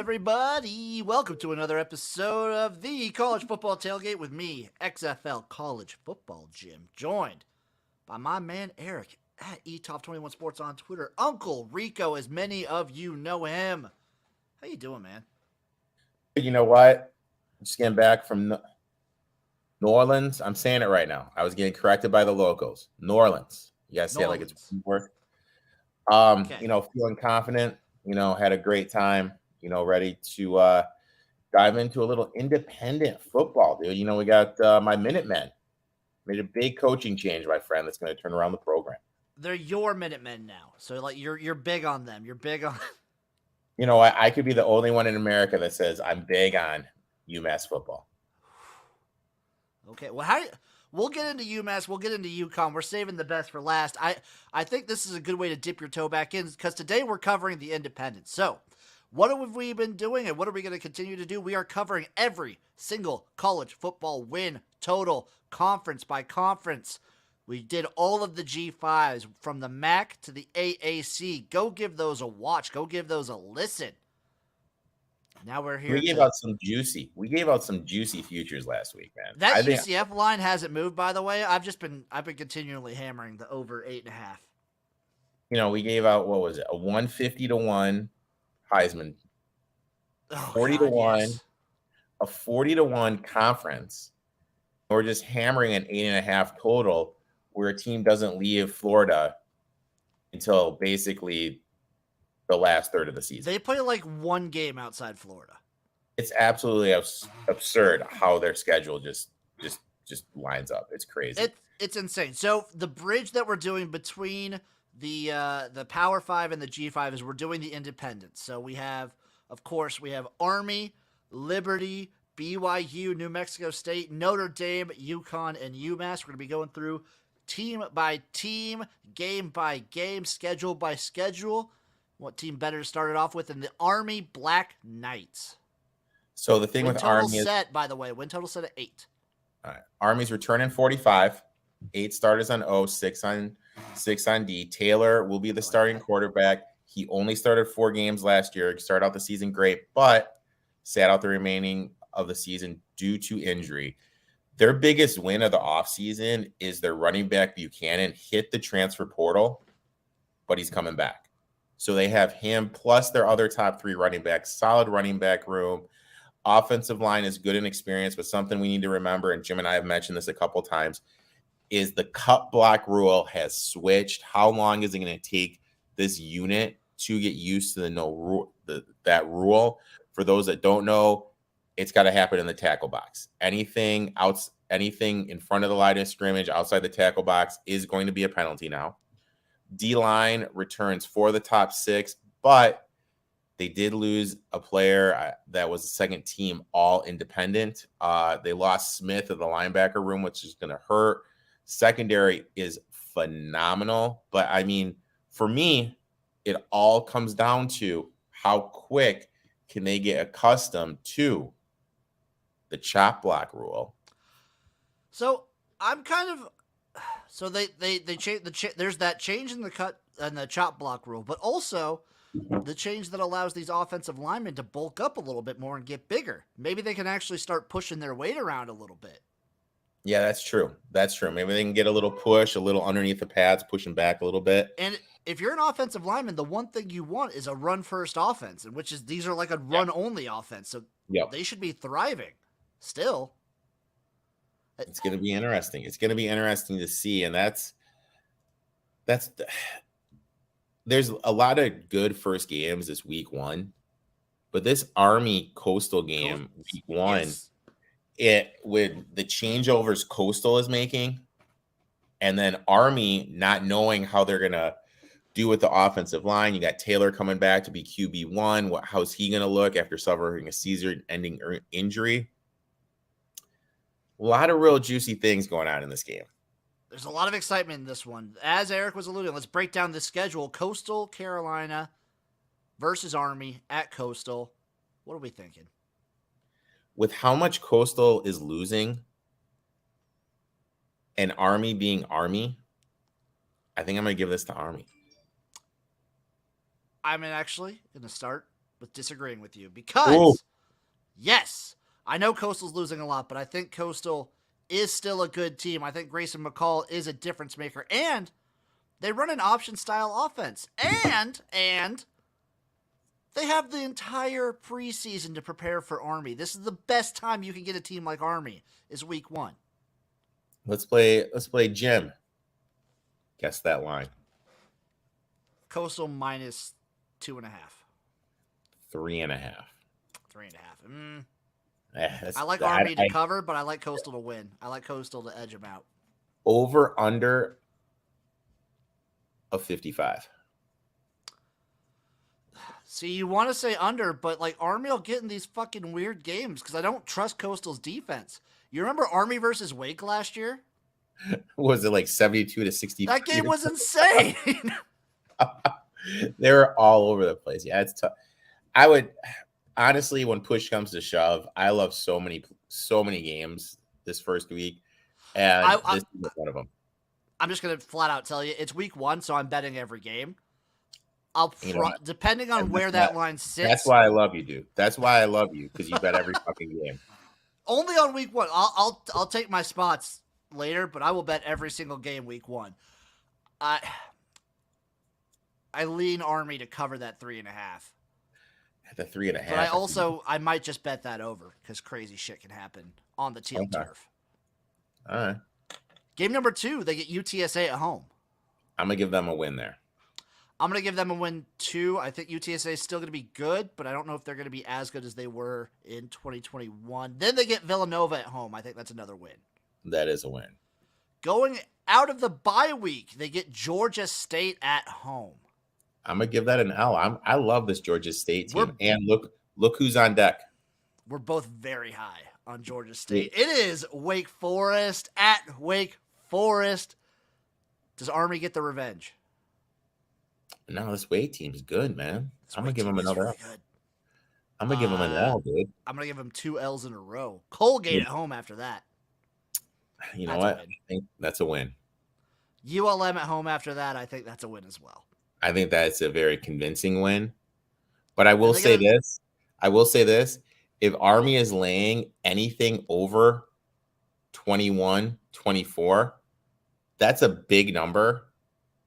everybody? Welcome to another episode of the College Football Tailgate with me, XFL College Football Jim, joined by my man Eric at eTop21 Sports on Twitter, Uncle Rico, as many of you know him. How you doing, man? You know what? Just getting back from New Orleans. I'm saying it right now. I was getting corrected by the locals. New Orleans. You gotta say it like it's worth. Okay. Feeling confident. Had a great time. Ready to dive into a little independent football, dude. We got my Minutemen. Made a big coaching change, my friend. That's going to turn around the program. They're your Minutemen now, so like you're big on them. You're big on. I could be the only one in America that says I'm big on UMass football. Okay, well, we'll get into UMass. We'll get into UConn. We're saving the best for last. I think this is a good way to dip your toe back in because today we're covering the independents. So, what have we been doing and what are we going to continue to do? We are covering every single college football win total, conference by conference. We did all of the G5s from the MAC to the AAC. Go give those a watch. Go give those a listen. Now we're here. We gave out some juicy futures last week, man. That UCF line hasn't moved, by the way. I've been continually hammering the over 8.5. We gave out, what was it, a 150 to 1 Heisman, 40 to 1, yes. A 40 to 1 conference. We're just hammering an 8.5 total, where a team doesn't leave Florida until basically the last third of the season. They play like one game outside Florida. It's absolutely absurd how their schedule just lines up. It's crazy. It's insane. So the bridge that we're doing between the Power 5 and the G5 is we're doing the independents. So we have Army, Liberty, BYU, New Mexico State, Notre Dame, UConn, and UMass. We're going to be going through team by team, game by game, schedule by schedule. What team better to start it off with than the Army Black Knights? So the thing with Army is, by the way, win total set at 8. All right. Army's returning 45, 8 starters on O, 6 on D. Taylor will be the starting quarterback. He only started 4 games last year. He started out the season great, but sat out the remaining of the season due to injury. Their biggest win of the offseason is their running back Buchanan hit the transfer portal, but he's coming back. So they have him plus their other top 3 running backs, solid running back room. Offensive line is good and experienced, but something we need to remember, and Jim and I have mentioned this a couple times, is the cut block rule has switched. How long is it going to take this unit to get used to that rule? For those that don't know, it's got to happen in the tackle box. Anything in front of the line of scrimmage outside the tackle box is going to be a penalty now. D-line returns for the top 6, but they did lose a player that was a second team all independent. They lost Smith in the linebacker room, which is going to hurt. Secondary is phenomenal. But, I mean, for me, it all comes down to how quick can they get accustomed to the chop block rule. So I'm kind of... So they change there's that change in the cut and the chop block rule, but also the change that allows these offensive linemen to bulk up a little bit more and get bigger. Maybe they can actually start pushing their weight around a little bit. Yeah, that's true. Maybe they can get a little push, a little underneath the pads, pushing back a little bit. And if you're an offensive lineman, the one thing you want is a run-first offense, and which is these are like a run-only offense, so they should be thriving still. It's going to be interesting. It's going to be interesting to see, and there's a lot of good first games this week 1, but this Army Coastal game week 1, it with the changeovers Coastal is making, and then Army not knowing how they're going to do with the offensive line. You got Taylor coming back to be QB1. How's he going to look after suffering a season-ending injury? A lot of real juicy things going on in this game. There's a lot of excitement in this one. As Eric was alluding, let's break down the schedule. Coastal Carolina versus Army at Coastal. What are we thinking? With how much Coastal is losing and Army being Army, I think I'm going to give this to Army. I'm actually going to start with disagreeing with you Ooh. because, yes, I know Coastal's losing a lot, but I think Coastal is still a good team. I think Grayson McCall is a difference maker, and they run an option style offense, and they have the entire preseason to prepare for Army. This is the best time you can get a team like Army is week 1. Let's play Jim. Guess that line. Coastal minus 2.5. 3.5. 3.5. I like Army to cover, but I like Coastal to win. I like Coastal to edge them out. Over under of 55. See, you want to say under, but like Army will get in these fucking weird games because I don't trust Coastal's defense. You remember Army versus Wake last year? Was it like 72-60? That game was insane. They were all over the place. Yeah, it's tough. I would honestly, when push comes to shove, I love so many games this first week, and this is one of them. I'm just gonna flat out tell you, it's week 1, so I'm betting every game. Depending on where that line sits. That's why I love you, dude. That's why I love you, because you bet every fucking game. Only on week 1. I'll take my spots later, but I will bet every single game week 1. I lean Army to cover that 3.5. At the 3.5. But I might just bet that over because crazy shit can happen on the teal turf. All right. Game number 2, they get UTSA at home. I'm gonna give them a win there. I'm going to give them a win, too. I think UTSA is still going to be good, but I don't know if they're going to be as good as they were in 2021. Then they get Villanova at home. I think that's another win. That is a win. Going out of the bye week, they get Georgia State at home. I'm going to give that an L. I love this Georgia State team. And look who's on deck. We're both very high on Georgia State. It is Wake Forest at Wake Forest. Does Army get the revenge? No, this Wake team's good, man. I'm gonna give them another L. I'm gonna give them an L, dude. I'm gonna give them 2 L's in a row. Colgate at home after that. You know what? I think that's a win. ULM at home after that. I think that's a win as well. I think that's a very convincing win. But I will say this. If Army is laying anything over 21, 24, that's a big number.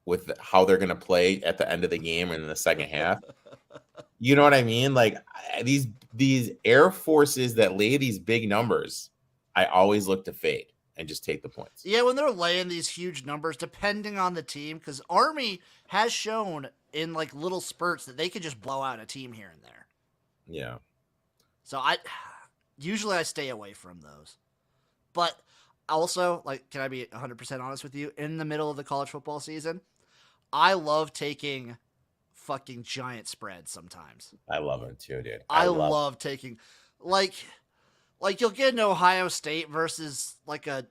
With how they're going to play at the end of the game and in the second half. You know what I mean? Like these Air Forces that lay these big numbers, I always look to fade and just take the points. Yeah, when they're laying these huge numbers, depending on the team, because Army has shown in like little spurts that they could just blow out a team here and there. Yeah. So I stay away from those. But also, like, can I be 100% honest with you? In the middle of the college football season, I love taking fucking giant spreads sometimes. I love it too, dude. I love taking, like you'll get an Ohio State versus like a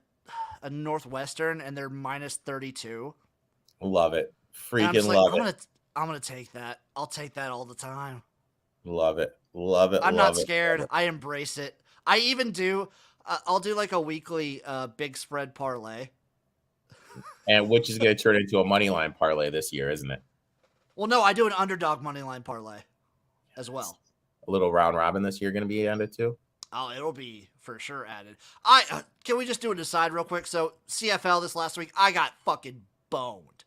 Northwestern, and they're minus 32. Love it. Freaking love it. I'm gonna take that. I'll take that all the time. Love it. Love it. I'm not scared. I embrace it. I even do. I'll do like a weekly big spread parlay. And which is going to turn into a money line parlay this year, isn't it? Well, no, I do an underdog money line parlay as well. A little round robin this year going to be added too? Oh, it'll be for sure added. Can we just do an aside real quick? So CFL this last week, I got fucking boned.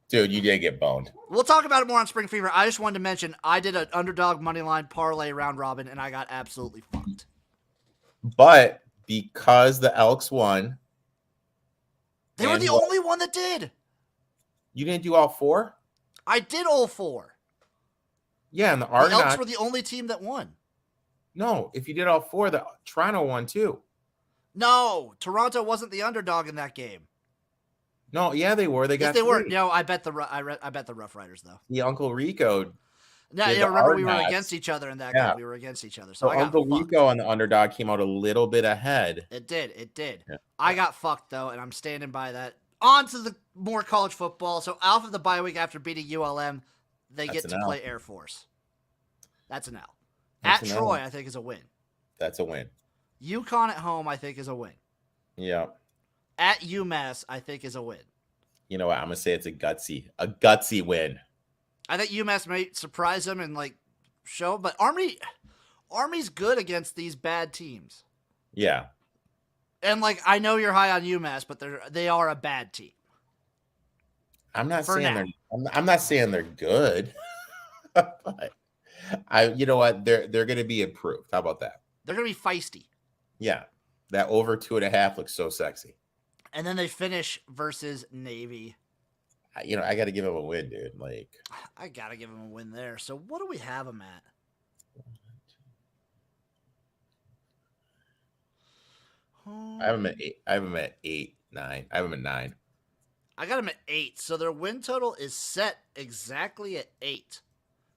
Dude, you did get boned. We'll talk about it more on Spring Fever. I just wanted to mention I did an underdog money line parlay round robin, and I got absolutely fucked. But because the Elks won, they were the only one that did. You didn't do all 4? I did all 4. Yeah, and the Elks were the only team that won. No, if you did all 4, the Toronto won too. No, Toronto wasn't the underdog in that game. No, yeah, they were. They got. Yes, they were. No, I bet the Rough Riders though. The Uncle Rico. No, yeah, remember we were against each other in that game. We were against each other. So I got Uncle Rico and the underdog came out a little bit ahead. It did. Yeah. I got fucked though, and I'm standing by that. On to the more college football. So off of the bye week after beating ULM, they get to play Air Force. That's an L. At Troy, I think is a win. That's a win. UConn at home, I think is a win. Yeah. At UMass, I think is a win. You know what? I'm gonna say it's a gutsy win. I think UMass might surprise them and like show. But Army's good against these bad teams. Yeah. And like I know you're high on UMass, but they are a bad team. I'm not For saying now. I'm not saying they're good, but you know what? They're going to be improved. How about that? They're gonna be feisty. Yeah. That over 2.5 looks so sexy. And then they finish versus Navy. I got to give them a win, dude. Like, I gotta give them a win there. So what do we have them at? I have them at 8. I have them at 8, 9. I have them at 9. I got them at 8. So their win total is set exactly at 8.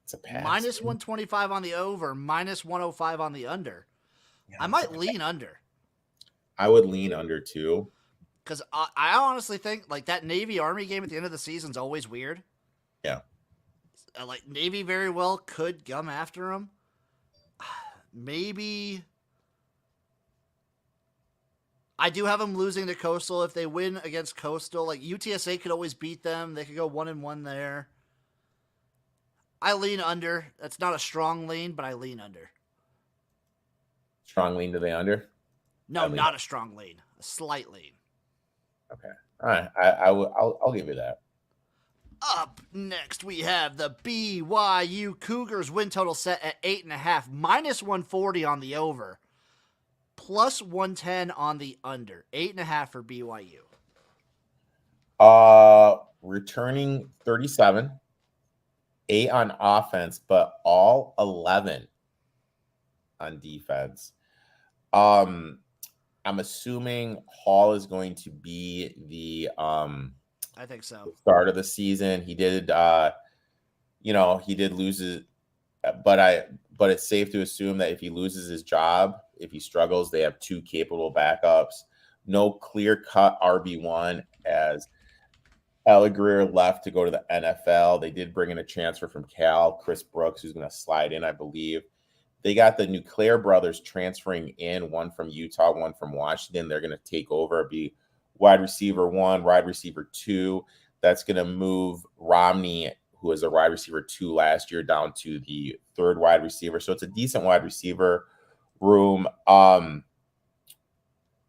It's a pass. Minus 125 on the over, minus 105 on the under. Yeah, I might lean under. I would lean under too. Because I honestly think like that Navy Army game at the end of the season is always weird. Yeah. Like Navy very well could come after them. Maybe. I do have them losing to Coastal. If they win against Coastal, like UTSA could always beat them. They could go 1-1 there. I lean under. That's not a strong lean, but I lean under. Strong lean to the under? No, not a strong lean. A slight lean. Okay. All right. I'll give you that. Up next, we have the BYU Cougars win total set at 8.5, minus 140 on the over, plus 110 on the under. 8.5 for BYU. Returning 37, 8 on offense, but all 11 on defense. I'm assuming Hall is going to be the I think so. Start of the season. He did he did lose it, but it's safe to assume that if he loses his job, if he struggles, they have 2 capable backups. No clear-cut RB1 as Allegreer left to go to the NFL. They did bring in a transfer from Cal, Chris Brooks, who's going to slide in, I believe. They got the Nuclear brothers transferring in, one from Utah, one from Washington. They're going to take over, be wide receiver 1, wide receiver 2. That's going to move Romney, who was a wide receiver 2 last year, down to the 3rd wide receiver. So it's a decent wide receiver room.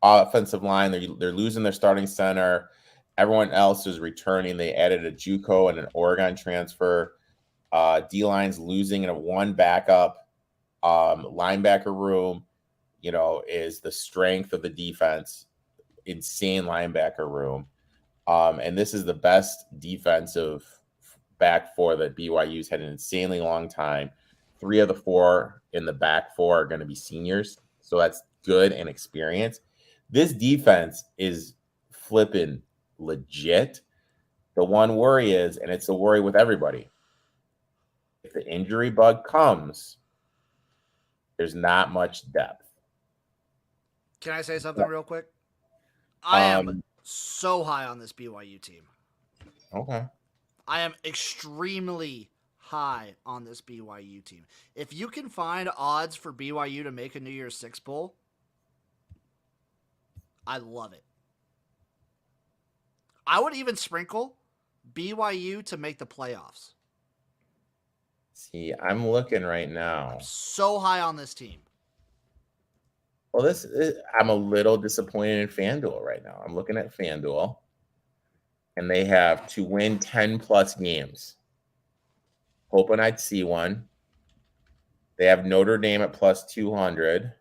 Offensive line, they're losing their starting center. Everyone else is returning. They added a JUCO and an Oregon transfer. D-line's losing in a 1 backup. Linebacker room, is the strength of the defense. Insane linebacker room. And this is the best defensive back 4 that BYU's had an insanely long time. 3 of the 4 in the back 4 are going to be seniors. So that's good and experience. This defense is flipping legit. The one worry is, and it's a worry with everybody, if the injury bug comes, there's not much depth. Can I say something real quick? I am so high on this BYU team. Okay. I am extremely high on this BYU team. If you can find odds for BYU to make a New Year's Six Bowl, I love it. I would even sprinkle BYU to make the playoffs. See, I'm looking right now. I'm so high on this team. Well, I'm a little disappointed in FanDuel right now. I'm looking at FanDuel, and they have to win 10-plus games. Hoping I'd see one. They have Notre Dame at plus 200.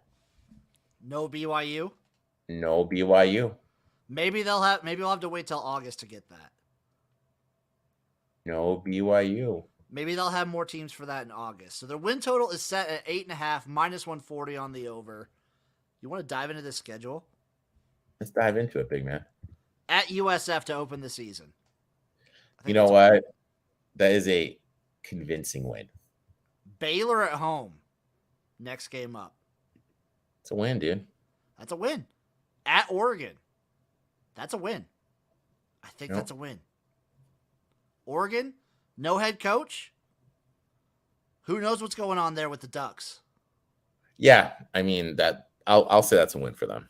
No BYU? No BYU. Maybe we'll have to wait till August to get that. No BYU. Maybe they'll have more teams for that in August. So their win total is set at 8.5, minus 140 on the over. You want to dive into this schedule? Let's dive into it, big man. At USF to open the season. You know what? That is a convincing win. Baylor at home. Next game up. It's a win, dude. That's a win. At Oregon. That's a win. I think that's a win. Oregon, no head coach. Who knows what's going on there with the Ducks? Yeah, I mean that. I'll say that's a win for them.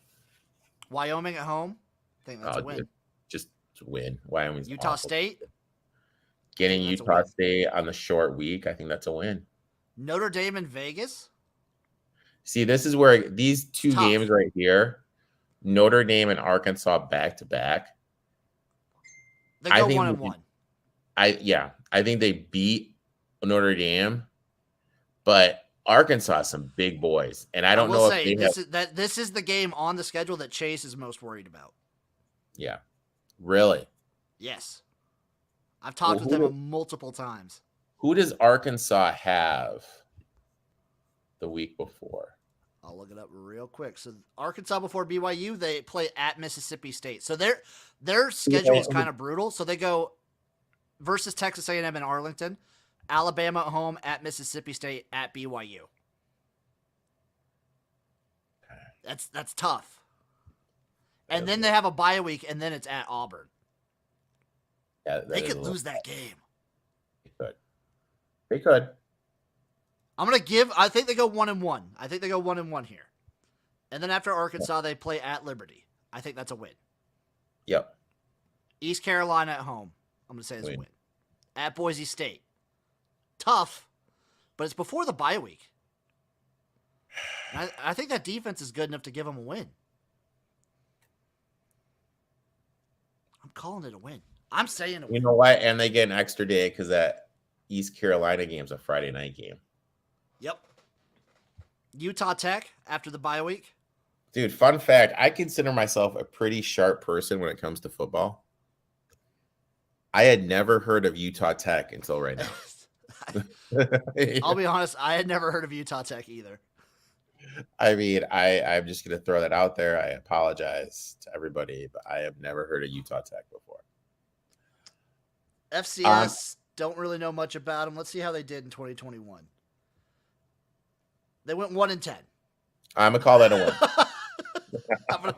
Wyoming at home. I think that's a win. Dude, just win. Wyoming's Utah awful. State. Getting Utah State on the short week. I think that's a win. Notre Dame in Vegas. See, this is where these two Tough. games right here, Notre Dame and Arkansas back to back. They go 1-1. I think they beat Notre Dame, but Arkansas is some big boys, and I don't know if they have. This is the game on the schedule that Chase is most worried about. Yeah, really. Yes, I've talked with him multiple times. Who does Arkansas have the week before? I'll look it up real quick. So Arkansas before BYU, they play at Mississippi State. So their schedule is kind of brutal. So they go versus Texas A&M in Arlington, Alabama at home, at Mississippi State, at BYU. That's tough. And then they have a bye week, and then it's at Auburn. Yeah, they could lose that game. They could. I think they go 1-1. I think they go 1-1 here. And then after Arkansas, they play at Liberty. I think that's a win. Yep. East Carolina at home. I'm going to say it's a win. At Boise State. Tough, but it's before the bye week. I think that defense is good enough to give them a win. I'm calling it a win. I'm saying a win. You know what? And they get an extra day because that East Carolina game's a Friday night game. Yep. Utah Tech after the bye week. Dude, fun fact, I consider myself a pretty sharp person when it comes to football. I had never heard of Utah Tech until right now. I'll be honest, I had never heard of Utah Tech either. I mean, I'm just going to throw that out there. I apologize to everybody, but I have never heard of Utah Tech before. FCS, don't really know much about them. Let's see how they did in 2021. They went 1-10. I'm going to call that a win. I'm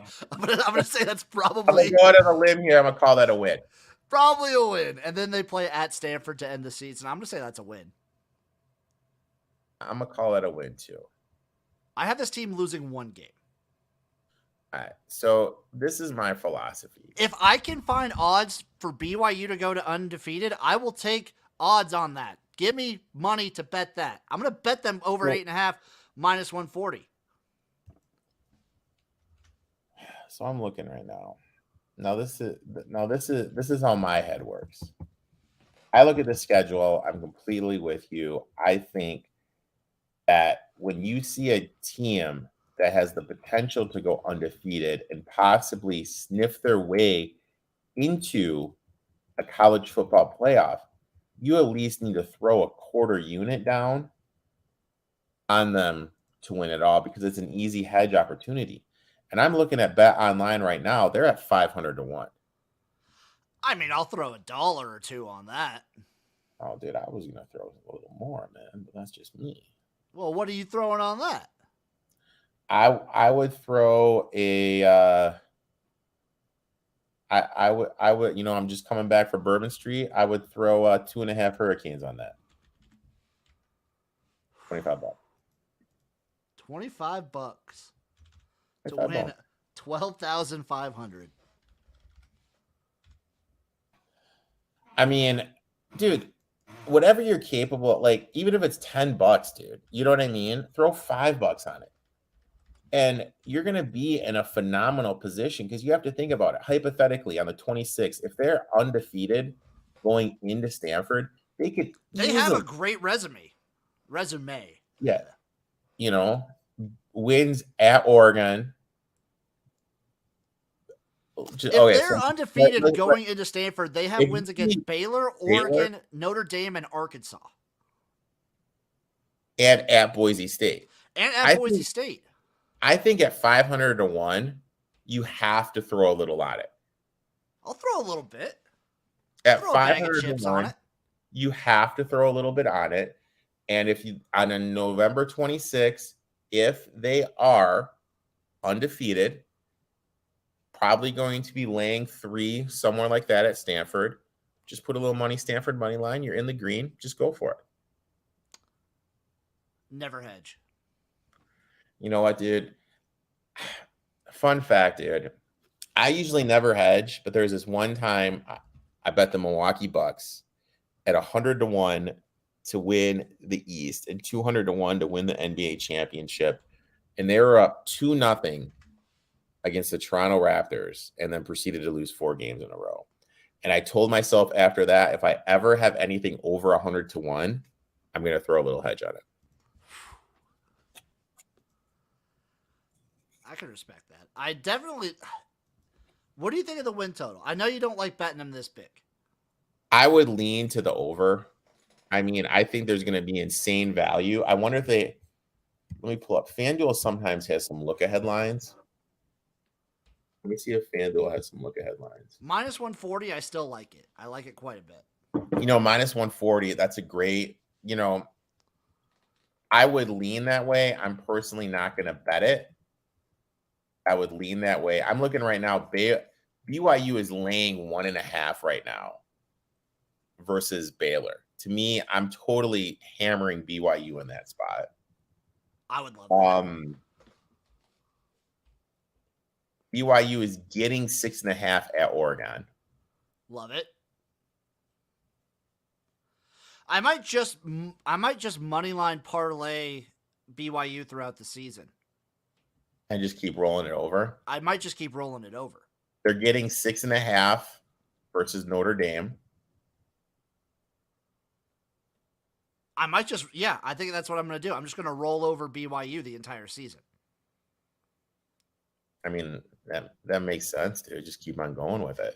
gonna say that's probably. I'm going to go out on a limb here. I'm going to call that a win. Probably a win. And then they play at Stanford to end the season. I'm going to say that's a win. I'm going to call that a win, too. I have this team losing one game. All right. So this is my philosophy. If I can find odds for BYU to go to undefeated, I will take odds on that. Give me money to bet that. I'm going to bet them over 8.5 minus 140. So I'm looking right now. This is how my head works. I look at the schedule. I'm completely with you. I think that when you see a team that has the potential to go undefeated and possibly sniff their way into a college football playoff, you at least need to throw a quarter unit down on them to win it all because it's an easy hedge opportunity. And I'm looking at Bet Online right now. They're at 500 to 1. I mean, I'll throw $1 or $2 on that. Oh, dude, I was going to throw a little more, man, but that's just me. Well, what are you throwing on that? I would throw a I would I'm just coming back for Bourbon Street. I would throw 2.5 Hurricanes on that. $25. $25 to win 12,500. I mean, dude, whatever you're capable of, like, even if it's $10, dude, you know what I mean? Throw $5 on it. And you're going to be in a phenomenal position because you have to think about it. Hypothetically, on the 26th, if they're undefeated going into Stanford, they have a great resume. Yeah. Wins at Oregon. If they're undefeated going into Stanford, they have wins against Baylor, Oregon, Notre Dame, and Arkansas. And at Boise State. State. I think at 500 to 1, you have to throw a little on it. I'll throw a little bit. At 500 to 1, you have to throw a little bit on it. And if you on a November 26th, if they are undefeated, probably going to be laying 3, somewhere like that at Stanford. Just put a little money, Stanford money line. You're in the green. Just go for it. Never hedge. You know what, dude? Fun fact, dude. I usually never hedge, but there's this one time I bet the Milwaukee Bucks at 100 to 1 to win the East and 200-1 to win the NBA championship. And they were up 2-0 against the Toronto Raptors and then proceeded to lose 4 games in a row. And I told myself after that, if I ever have anything over 100-1, I'm going to throw a little hedge on it. I can respect that. I definitely. What do you think of the win total? I know you don't like betting them this big. I would lean to the over. I mean, I think there's going to be insane value. I wonder if they. Let me pull up. FanDuel sometimes has some look-ahead lines. Let me see if FanDuel has some look-ahead lines. Minus 140, I still like it. I like it quite a bit. Minus 140, that's a great, I would lean that way. I'm personally not going to bet it. I would lean that way. I'm looking right now. BYU is laying 1.5 right now versus Baylor. To me, I'm totally hammering BYU in that spot. I would love that. BYU is getting 6.5 at Oregon. Love it. I might just moneyline parlay BYU throughout the season. And just keep rolling it over. I might just keep rolling it over. They're getting 6.5 versus Notre Dame. I think that's what I'm going to do. I'm just going to roll over BYU the entire season. I mean, that makes sense, dude. Just keep on going with it.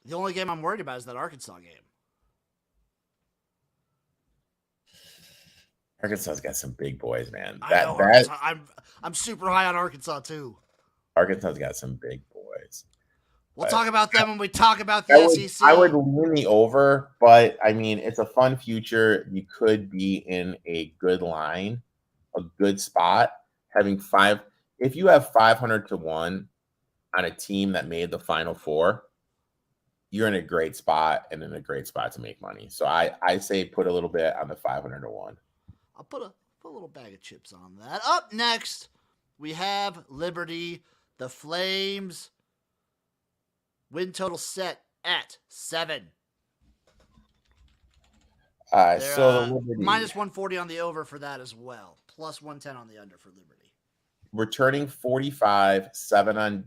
The only game I'm worried about is that Arkansas game. Arkansas's got some big boys, man. I'm super high on Arkansas too. Arkansas's got some big boys. We'll talk about them when we talk about the SEC. I would lean the over, but I mean, it's a fun future. You could be in a good line, a good spot, having 5. If you have 500-1 on a team that made the Final Four, you're in a great spot and in a great spot to make money. So I say put a little bit on the 500-1. I'll put a little bag of chips on that. Up next, we have Liberty, the Flames. Win total set at 7. So minus 140 on the over for that as well. Plus 110 on the under for Liberty. Returning 45, 7 on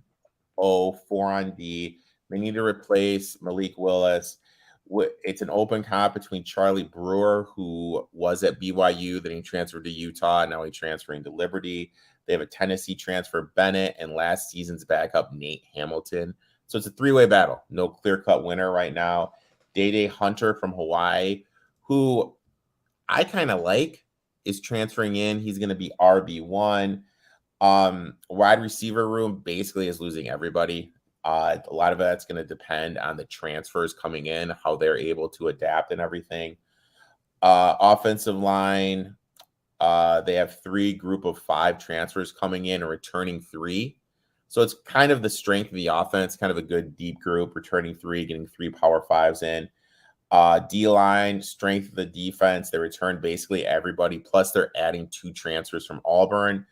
O, 4 on D. They need to replace Malik Willis. It's an open comp between Charlie Brewer, who was at BYU, then he transferred to Utah. Now he's transferring to Liberty. They have a Tennessee transfer, Bennett, and last season's backup, Nate Hamilton. So it's a 3-way battle. No clear-cut winner right now. Day Hunter from Hawaii, who I kind of like, is transferring in. He's going to be RB1. Wide receiver room basically is losing everybody. A lot of that's going to depend on the transfers coming in, how they're able to adapt and everything. Offensive line, they have 3 group of 5 transfers coming in and returning 3. So it's kind of the strength of the offense, kind of a good deep group, returning 3, getting 3 power 5s in. D-line, strength of the defense, they return basically everybody, plus they're adding 2 transfers from Auburn.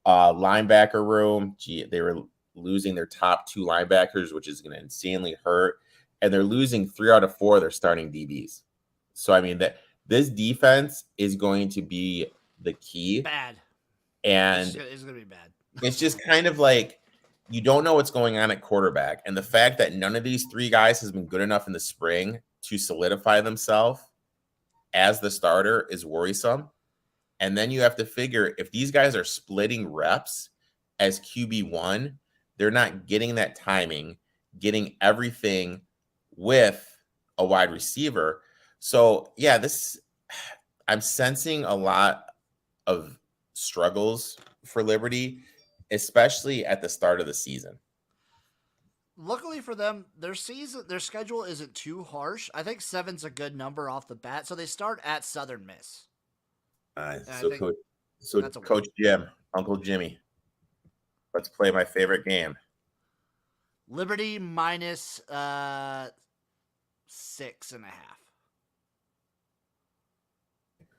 Linebacker room, they were losing their top 2 linebackers, which is going to insanely hurt. And they're losing 3 out of 4 of their starting DBs. So, I mean, this defense is going to be the key. Bad. And it's going to be bad. It's just kind of like you don't know what's going on at quarterback. And the fact that none of these 3 guys has been good enough in the spring to solidify themselves as the starter is worrisome. And then you have to figure if these guys are splitting reps as QB1, they're not getting that timing, getting everything with a wide receiver. So, yeah, I'm sensing a lot of struggles for Liberty, especially at the start of the season. Luckily for them, their schedule isn't too harsh. I think 7's a good number off the bat. So they start at Southern Miss. Coach Jim, Uncle Jimmy, let's play my favorite game. Liberty minus 6.5.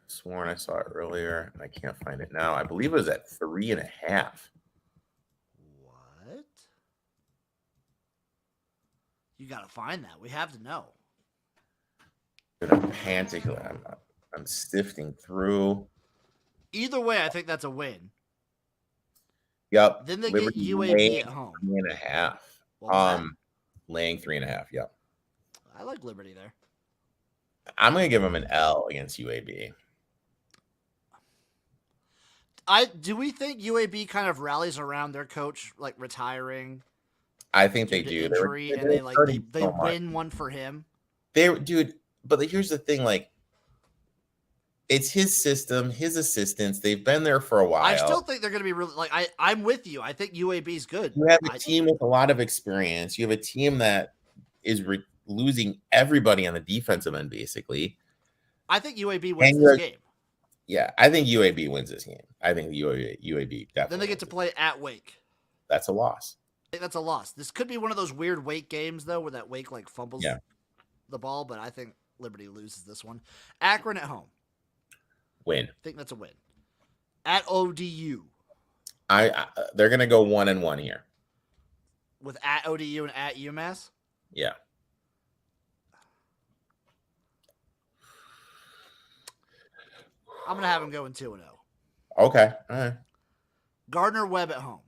Sworn I saw it earlier, and I can't find it now. I believe it was at 3.5. What? You got to find that. We have to know. gonna panic. I'm sifting through. Either way, I think that's a win. Yep. Then they Liberty get UAB laying at home. 3.5. What was that? Laying 3.5. Yep. I like Liberty there. I'm gonna give them an L against UAB. Do we think UAB kind of rallies around their coach like retiring? I think Due they to do. injury, and They're hurting they so much. win one for him. Dude, but here's the thing, like, it's his system, his assistants. They've been there for a while. I still think they're going to be really like I'm with you. I think UAB is good. You have a team with a lot of experience. You have a team that is losing everybody on the defensive end, basically. I think UAB wins this game. Yeah, I think UAB wins this game. I think UAB definitely. Then they get to play at Wake. That's a loss. I think that's a loss. This could be one of those weird Wake games though, where that Wake like fumbles the ball, but I think Liberty loses this one. Akron at home. Win. I think that's a win. At ODU. They're gonna go 1-1 here. With at ODU and at UMass? Yeah. I'm gonna have them going 2-0. Okay. All right. Gardner-Webb at home.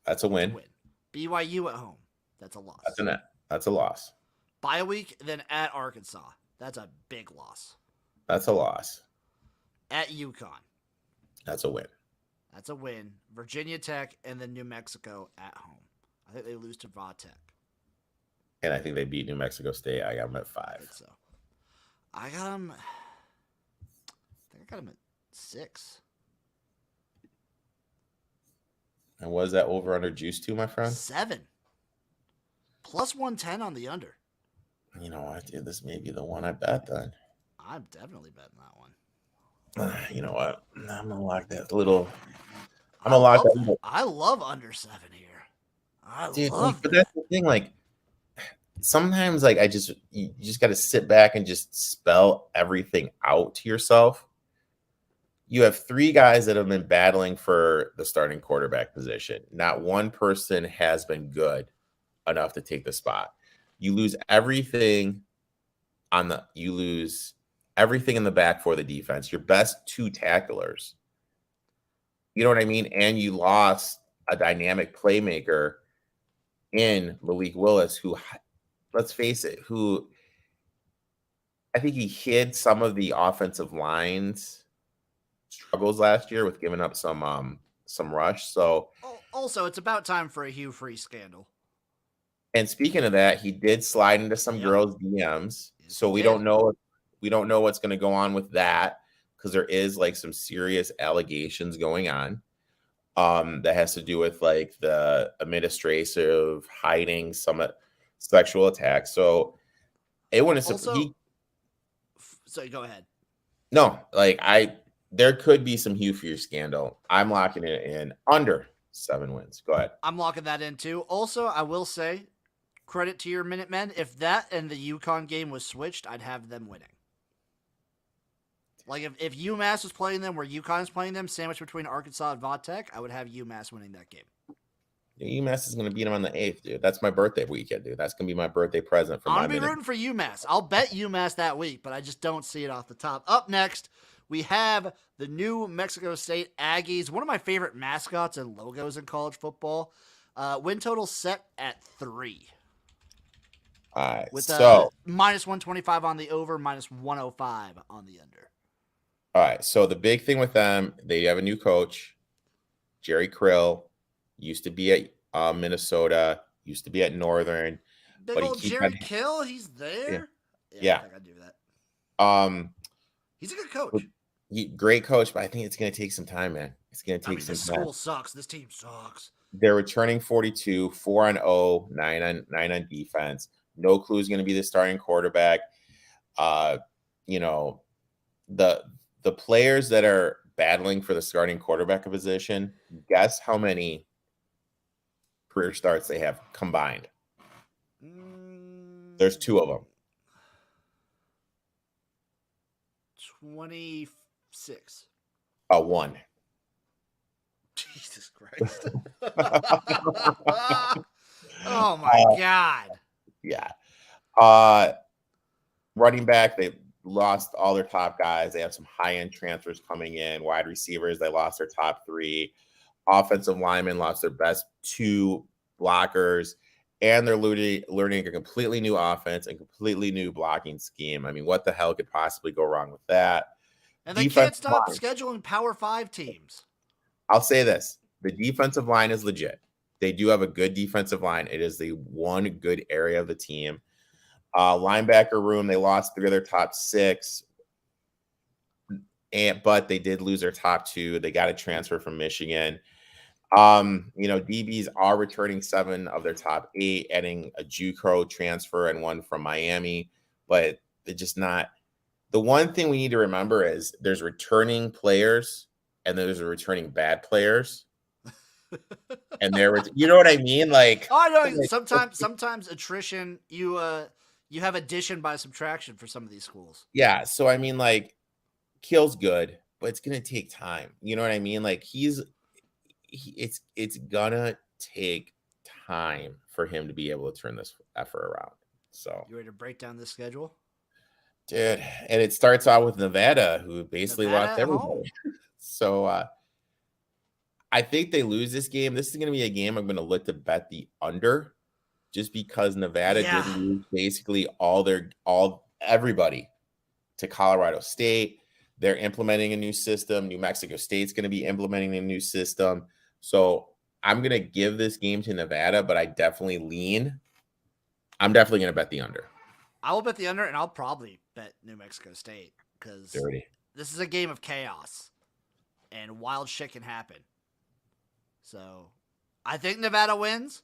That's a win. BYU at home. That's a loss. That's a loss. Bye week, then at Arkansas. That's a big loss. That's a loss. At UConn. That's a win. That's a win. Virginia Tech and then New Mexico at home. I think they lose to Va-Tech. And I think they beat New Mexico State. I got them at 5. So I got them. I think I got them at 6. And was that over under juice too, my friend? 7. Plus 110 on the under. You know what, dude? This may be the one I bet then. I'm definitely betting that one. You know what? I'm gonna lock that little. I love under 7 here. But that's the thing. Like sometimes, like you just got to sit back and just spell everything out to yourself. You have 3 guys that have been battling for the starting quarterback position. Not one person has been good enough to take the spot. You lose everything in the back for the defense. Your best 2 tacklers. You know what I mean? And you lost a dynamic playmaker in Malik Willis, who, let's face it, who I think he hid some of the offensive line's struggles last year with giving up some rush. So also, it's about time for a Hugh Freeze scandal. And speaking of that, he did slide into some girls' DMs. So we don't know what's going to go on with that, because there is like some serious allegations going on that has to do with like the administrative hiding some sexual attacks. So it wouldn't also. So go ahead. No, like there could be some Hugh Freeze scandal. I'm locking it in under 7 wins. Go ahead. I'm locking that in too. Also, I will say, credit to your Minutemen. If that and the UConn game was switched, I'd have them winning. Like if UMass was playing them where UConn is playing them, sandwiched between Arkansas and Va-Tech, I would have UMass winning that game. UMass is going to beat them on the 8th, dude. That's my birthday weekend, dude. That's going to be my birthday present for I'm going to be rooting for UMass. I'll bet UMass that week, but I just don't see it off the top. Up next, we have the New Mexico State Aggies, one of my favorite mascots and logos in college football. Win total set at 3. All right. With so minus 125 on the over, minus 105 on the under. All right. So the big thing with them, they have a new coach, Jerry Krill. Used to be at Minnesota. Used to be at Northern. Big old Jerry Kill, he's there. Yeah. I think I'd do that. He's a good coach. Great coach, but I think it's going to take some time, man. It's going to take some time. This school sucks. This team sucks. They're returning 42, 4-0, 9 on defense. No clue who's going to be the starting quarterback. You know, the players that are battling for the starting quarterback position, guess how many career starts they have combined? There's 2 of them. 26. 1. Jesus Christ. Oh my God. Yeah. Running back, lost all their top guys. They have some high-end transfers coming in. Wide receivers, they lost their top 3. Offensive linemen lost their best 2 blockers. And they're learning a completely new offense and completely new blocking scheme. I mean, what the hell could possibly go wrong with that? And they can't stop scheduling Power 5 teams. I'll say this. The defensive line is legit. They do have a good defensive line. It is the one good area of the team. Linebacker room, they lost 3 of their top 6. But they did lose their top 2. They got a transfer from Michigan. DBs are returning 7 of their top 8, adding a JUCO transfer and one from Miami, but they're just not. The one thing we need to remember is there's returning players and there's returning bad players. And you know what I mean? Like, oh, I know. Sometimes attrition, you have addition by subtraction for some of these schools. Yeah. So, I mean, like, Keel's good, but it's going to take time. You know what I mean? Like, it's gonna take time for him to be able to turn this effort around. So you ready to break down this schedule, dude? And it starts out with Nevada, who basically lost everybody. So I think they lose this game. This is going to be a game I'm going to look to bet the under, just because Nevada did lose basically everybody to Colorado State. They're implementing a new system. New Mexico State's going to be implementing a new system. So I'm going to give this game to Nevada, but I'm definitely going to bet the under. I will bet the under, and I'll probably bet New Mexico State because this is a game of chaos and wild shit can happen. So I think Nevada wins.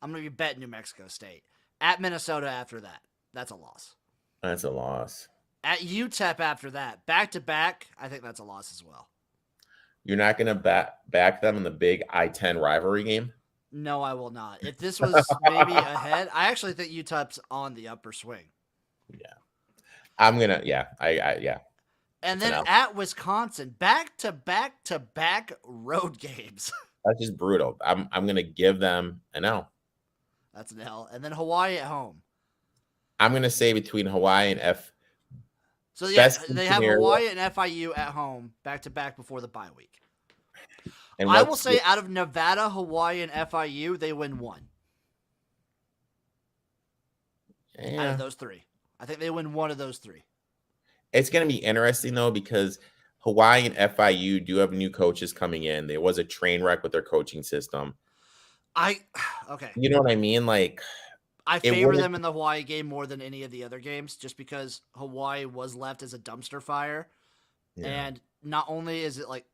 I'm going to be betting New Mexico State. At Minnesota after that. That's a loss. That's a loss. At UTEP after that. Back-to-back, I think that's a loss as well. You're not going to back them in the big I-10 rivalry game? No, I will not. If this was maybe ahead, I actually think UTEP's on the upper swing. Yeah. I'm going to, yeah. And then at Wisconsin, back-to-back road games. That's just brutal. I'm going to give them an L. That's an L. And then Hawaii at home. I'm going to say between Hawaii and So, yeah, they have Hawaii and FIU at home back-to-back before the bye week. And I will say out of Nevada, Hawaii, and FIU, they win 1. Yeah. Out of those 3. I think they win 1 of those 3. It's going to be interesting, though, because Hawaii and FIU do have new coaches coming in. There was a train wreck with their coaching system. Okay. You know what I mean? Like, I favor them in the Hawaii game more than any of the other games just because Hawaii was left as a dumpster fire. Yeah. And not only is it like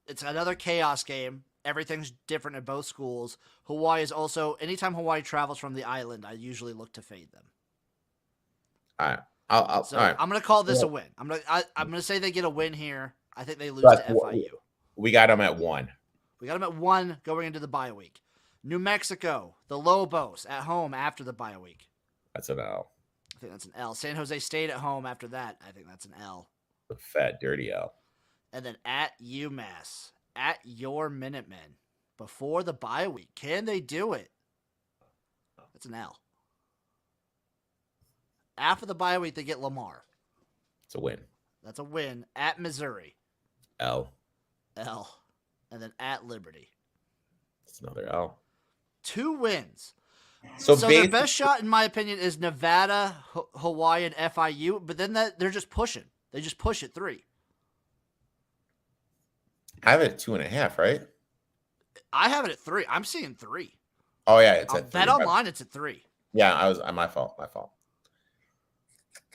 it's another chaos game, everything's different at both schools. Hawaii is also, anytime Hawaii travels from the island, I usually look to fade them. All right. All right. I'm going to call this a win. I'm going to say they get a win here. I think they lose to FIU. We got them at 1. We got them at 1 going into the bye week. New Mexico, the Lobos at home after the bye week. That's an L. I think that's an L. San Jose State at home after that. I think that's an L. The fat, dirty L. And then at UMass, at your Minutemen, before the bye week. Can they do it? That's an L. After the bye week, they get Lamar. It's a win. That's a win. At Missouri. L. And then at Liberty. It's another L. 2 wins. So their best shot, in my opinion, is Nevada, Hawaii, and FIU. But then they're just pushing. They just push at 3. I have it at 2.5, right? I have it at 3. I'm seeing 3. Oh yeah, it's at 3. Bet online, it's at 3. Yeah, my fault.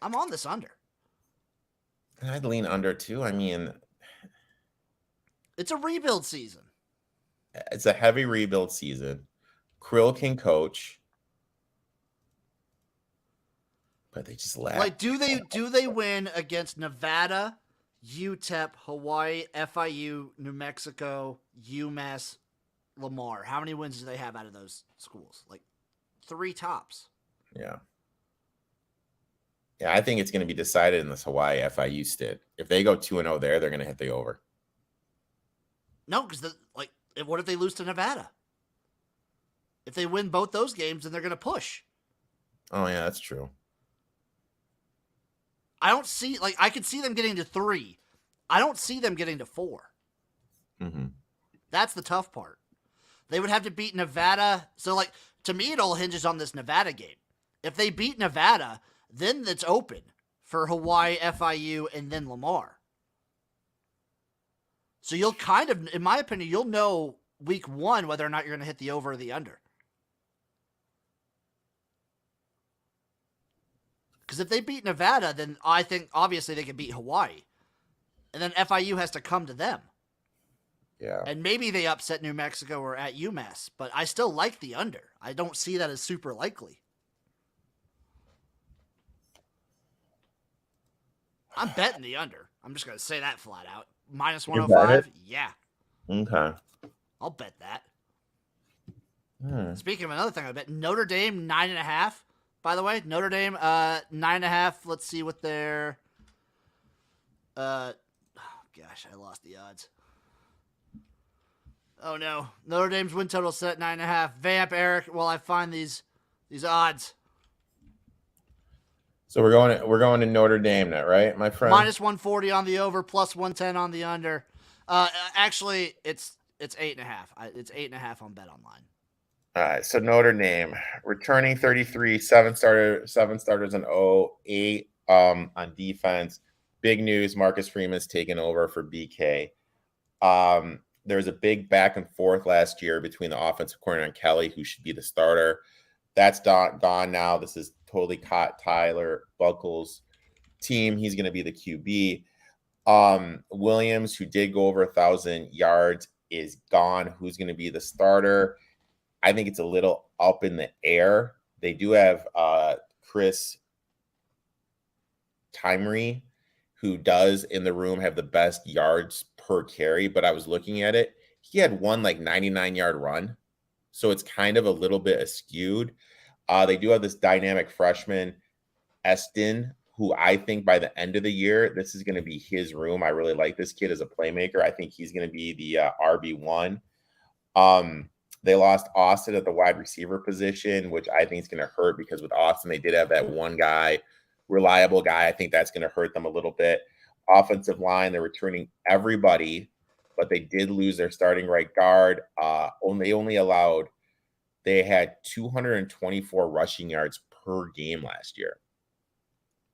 I'm on this under. I'd lean under too. I mean, it's a rebuild season. It's a heavy rebuild season. Krill can coach, but they just lack. Like, do they win against Nevada, UTEP, Hawaii, FIU, New Mexico, UMass, Lamar? How many wins do they have out of those schools? Like 3 tops. Yeah. Yeah, I think it's going to be decided in this Hawaii FIU stint. If they go 2-0 there, they're going to hit the over. No, because what if they lose to Nevada? If they win both those games, then they're going to push. Oh yeah, that's true. I don't see, like, I could see them getting to 3. I don't see them getting to 4. Mm-hmm. That's the tough part. They would have to beat Nevada. So, like, to me, it all hinges on this Nevada game. If they beat Nevada, then it's open for Hawaii, FIU, and then Lamar. So you'll kind of, in my opinion, you'll know week 1 whether or not you're going to hit the over or the under. Because if they beat Nevada, then I think obviously they can beat Hawaii. And then FIU has to come to them. Yeah. And maybe they upset New Mexico or at UMass, but I still like the under. I don't see that as super likely. I'm betting the under. I'm just going to say that flat out. Minus You bet 105? it? Yeah. Okay. I'll bet that. Speaking of another thing, I bet Notre Dame 9.5. By the way, Notre Dame 9.5. Let's see what their gosh, I lost the odds. Oh no, Notre Dame's win total set 9.5. Vamp Eric, while I find these odds. So we're going to Notre Dame now, right, my friend? Minus 140 on the over, plus 110 on the under. Actually, it's 8.5. It's 8.5 on Bet Online. All right, so Notre Dame returning 33, 7 starters and 8 on defense. Big news: Marcus Freeman's taken over for BK. There was a big back and forth last year between the offensive coordinator and Kelly, who should be the starter. That's gone now. This is totally caught Tyler Buckles' team. He's going to be the QB. Williams, who did go over 1,000 yards, is gone. Who's going to be the starter? I think it's a little up in the air. They do have Chris Timery, who does in the room have the best yards per carry, but I was looking at it. He had one like 99-yard run. So it's kind of a little bit askewed. They do have this dynamic freshman, Eston, who I think by the end of the year, this is going to be his room. I really like this kid as a playmaker. I think he's going to be the RB1. They lost Austin at the wide receiver position, which I think is going to hurt because with Austin, they did have that one guy, reliable guy. I think that's going to hurt them a little bit. Offensive line, they're returning everybody, but they did lose their starting right guard. They had 224 rushing yards per game last year.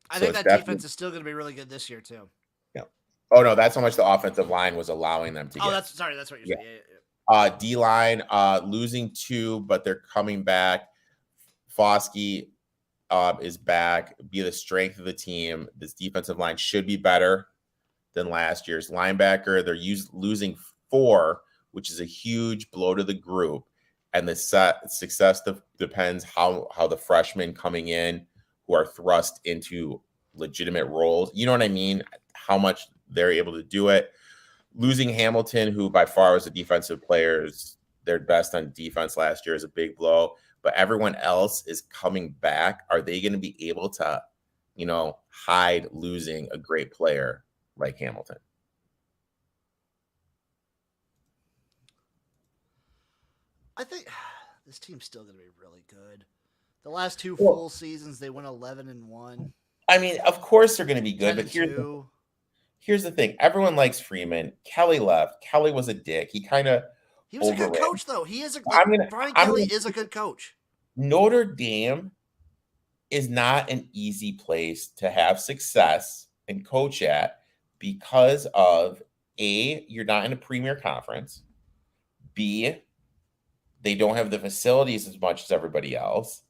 I think that defense is still going to be really good this year too. Yeah. Oh no, that's how much the offensive line was allowing them to get. That's what you're saying. Yeah. D-line losing 2, but they're coming back. Foskey is back, be the strength of the team. This defensive line should be better than last year's linebacker. They're losing 4, which is a huge blow to the group. And the success depends how the freshmen coming in who are thrust into legitimate roles. You know what I mean? How much they're able to do it. Losing Hamilton, who by far was a defensive player, is their best on defense last year, is a big blow. But everyone else is coming back. Are they going to be able to, hide losing a great player like Hamilton? I think this team's still going to be really good. The last 2 full seasons, they went 11-1. I mean, of course they're going to be good, but here's the thing. Everyone likes Freeman. Kelly left. Kelly was a dick. He was a good coach, though. He is Brian Kelly is a good coach. Notre Dame is not an easy place to have success and coach at because of A, you're not in a premier conference. B, they don't have the facilities as much as everybody else.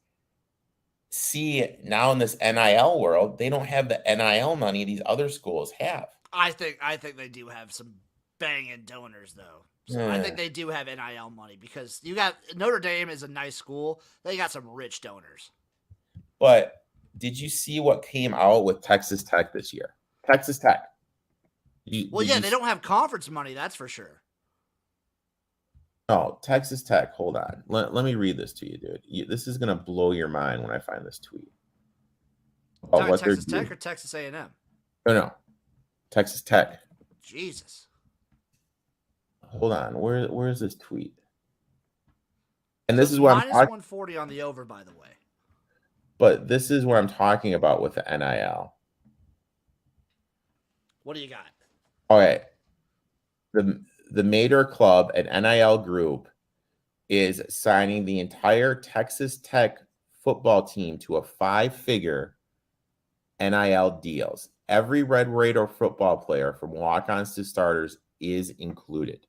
C, now in this NIL world, they don't have the NIL money these other schools have. I think they do have some banging donors, though. So I think they do have NIL money because Notre Dame is a nice school. They got some rich donors. But did you see what came out with Texas Tech this year? Texas Tech. They don't have conference money, that's for sure. Oh, Texas Tech. Hold on. Let me read this to you, dude. This is going to blow your mind when I find this tweet. What Texas Tech or Texas A&M? No. Texas Tech. Jesus. Hold on. Where is this tweet? And this is what minus 140 on the over, by the way. But this is what I'm talking about with the NIL. What do you got? All right. The Mater Club, an NIL group, is signing the entire Texas Tech football team to a 5-figure NIL deals. Every Red Raider football player from walk-ons to starters is included.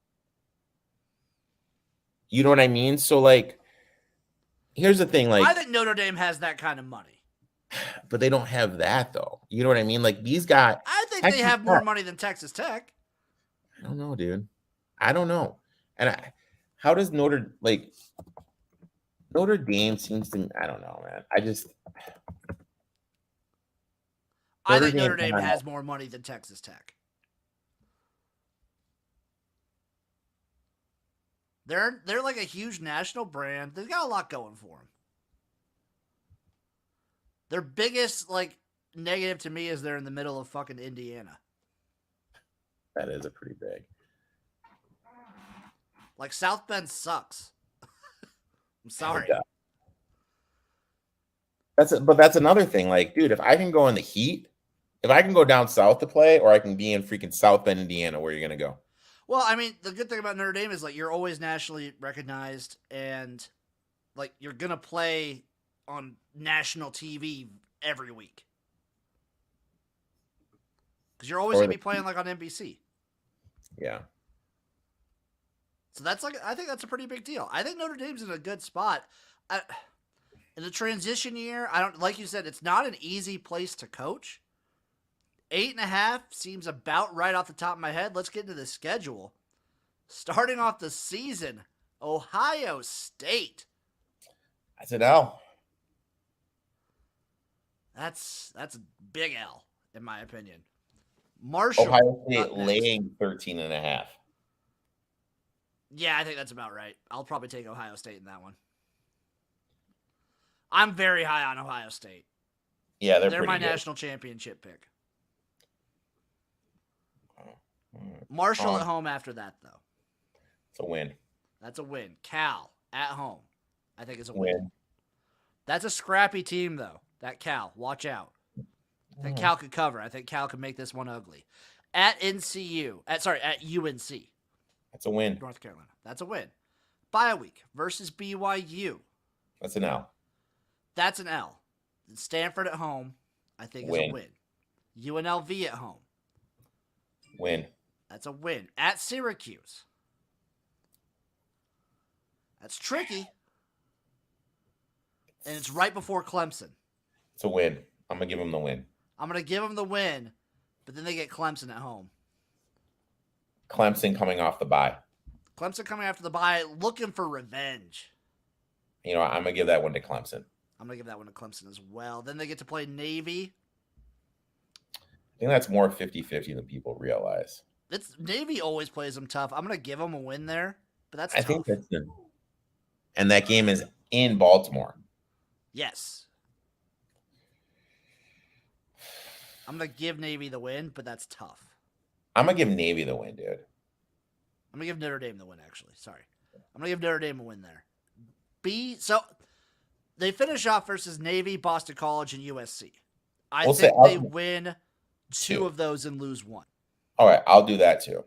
You know what I mean? So, like, here's the thing, like, I think Notre Dame has that kind of money. but they don't have that, though. You know what I mean? Like, these guys. I think Texas they have Tech, more money than Texas Tech. I don't know, dude. I don't know. And how does Notre Dame seems to, I don't know, man. I think Notre Dame has more money than Texas Tech. They're like a huge national brand. They've got a lot going for them. Their biggest like negative to me is they're in the middle of fucking Indiana. That is a pretty big. Like South Bend sucks. I'm sorry. But that's another thing. Like, dude, if I can go in the heat, if I can go down south to play, or I can be in freaking South Bend, Indiana, where you're gonna go? Well, I mean, the good thing about Notre Dame is like you're always nationally recognized, and like you're gonna play on national TV every week because you're always gonna be playing like on NBC. Yeah. So that's like I think that's a pretty big deal. I think Notre Dame's in a good spot. In the transition year, I don't like you said it's not an easy place to coach. 8.5 seems about right off the top of my head. Let's get into the schedule. Starting off the season, Ohio State. That's an L. That's a big L, in my opinion. Marshall. Ohio State laying 13.5. Yeah, I think that's about right. I'll probably take Ohio State in that one. I'm very high on Ohio State. Yeah, they're my good. national championship pick. Marshall at home after that, though. It's a win. That's a win. Cal at home, I think is a win. That's a scrappy team, though. That Cal. Watch out. I think Cal could cover. I think Cal could make this one ugly. At NCU. At UNC. That's a win. North Carolina. That's a win. Bye week versus BYU. That's an L. That's an L. Stanford at home, I think, is a win. UNLV at home. Win. That's a win. At Syracuse. That's tricky. And it's right before Clemson. It's a win. I'm going to give them the win. I'm going to give them the win, but then they get Clemson at home. Clemson coming off the bye. Clemson coming after the bye, looking for revenge. You know, I'm going to give that one to Clemson. I'm going to give that one to Clemson as well. Then they get to play Navy. I think that's more 50-50 than people realize. Navy always plays them tough. I'm going to give them a win there, but that's I tough. think that's good. And that game is in Baltimore. Yes. I'm going to give Navy the win, but that's tough. I'm going to give Navy the win, dude. I'm going to give Notre Dame the win, actually. Sorry. I'm going to give Notre Dame a win there. So they finish off versus Navy, Boston College, and USC. I think they win two of those and lose one. All right, I'll do that too.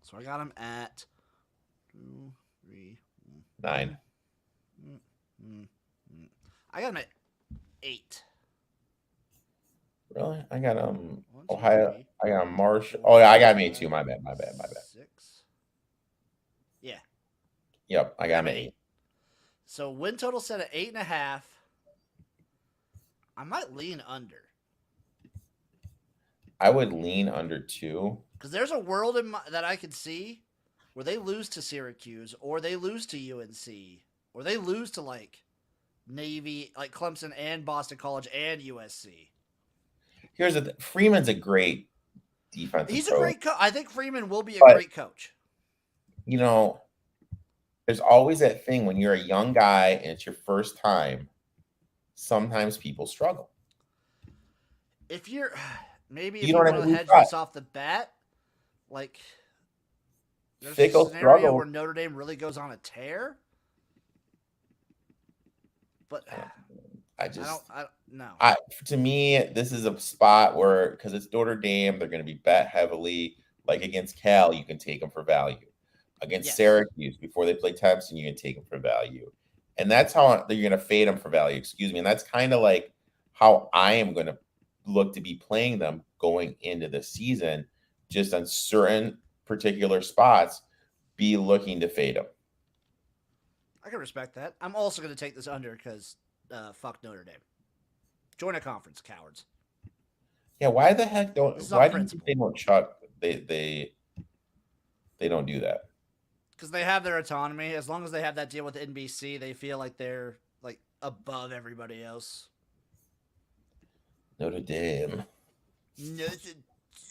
So I got them at 2, 3, 9. I got them at 8. Really? I got Ohio. I got Marshall. Oh yeah, I got me too. My bad. 6. Yeah. Yep, I got him at 8. So win total set at 8.5. I might lean under. I would lean under 2. Because there's a world that I could see where they lose to Syracuse, or they lose to UNC, or they lose to like Navy, like Clemson and Boston College and USC. Here's the thing. Freeman's a great defensive He's coach. a great coach. I think Freeman will be a great coach. You know, there's always that thing when you're a young guy and it's your first time. Sometimes people struggle. If you're maybe you if don't you want to hedge this off the bat, like there's a scenario where Notre Dame really goes on a tear. But I just no. To me, this is a spot where, because it's Notre Dame, they're going to be bet heavily. Like against Cal, you can take them for value. Against Yes. Syracuse, before they play Thompson, you can take them for value. And that's how you're going to fade them for value. Excuse me. And that's kind of like how I am going to look to be playing them going into the season, just on certain particular spots, be looking to fade them. I can respect that. I'm also going to take this under because fuck Notre Dame. Join a conference, cowards. Yeah, why the heck don't? This is Why on do you think principle. they don't chuck? They don't do that. Because they have their autonomy. As long as they have that deal with NBC, they feel like they're like above everybody else. Notre Dame. Notre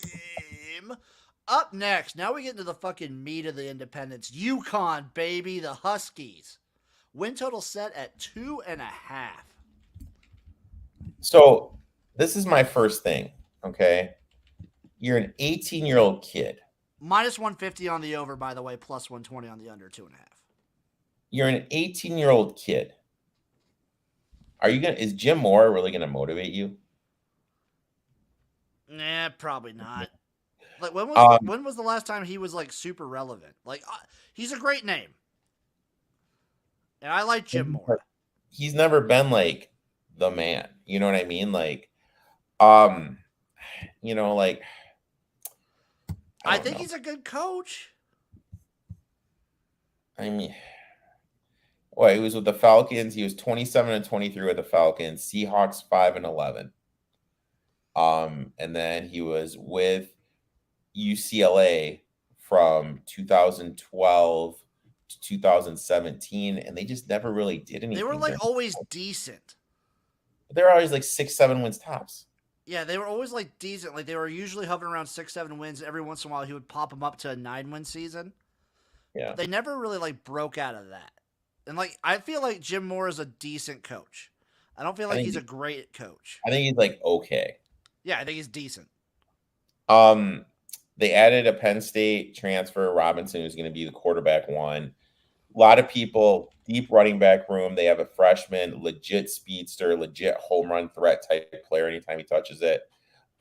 Dame. Up next, now we get into the fucking meat of the independents. UConn, baby, the Huskies. Win total set at 2.5. So this is my first thing. Okay, you're an 18-year-old kid. Minus 150 on the over, by the way, plus 120 on the under 2.5. You're an 18-year-old kid. Is Jim Moore really gonna motivate you? Nah, probably not. Like when was the last time he was like super relevant? Like he's a great name, and I like Jim Moore. He's never been like the man. You know what I mean? Like, you know, like I think he's a good coach. I mean, well, he was with the Falcons. He was 27-23 with the Falcons. Seahawks 5-11. And then he was with UCLA from 2012 to 2017, and they just never really did anything. They were like always decent. They're always like 6-7 wins tops. Yeah, they were always like decent. Like they were usually hovering around 6-7 wins. Every once in a while, he would pop them up to a 9-win season. Yeah, but they never really like broke out of that. And like I feel like Jim Moore is a decent coach. I don't feel like he's a great coach. I think he's like okay. Yeah, I think he's decent. They added a Penn State transfer, Robinson, who's going to be the quarterback one. A lot of people, deep running back room. They have a freshman, legit speedster, legit home run threat type player anytime he touches it.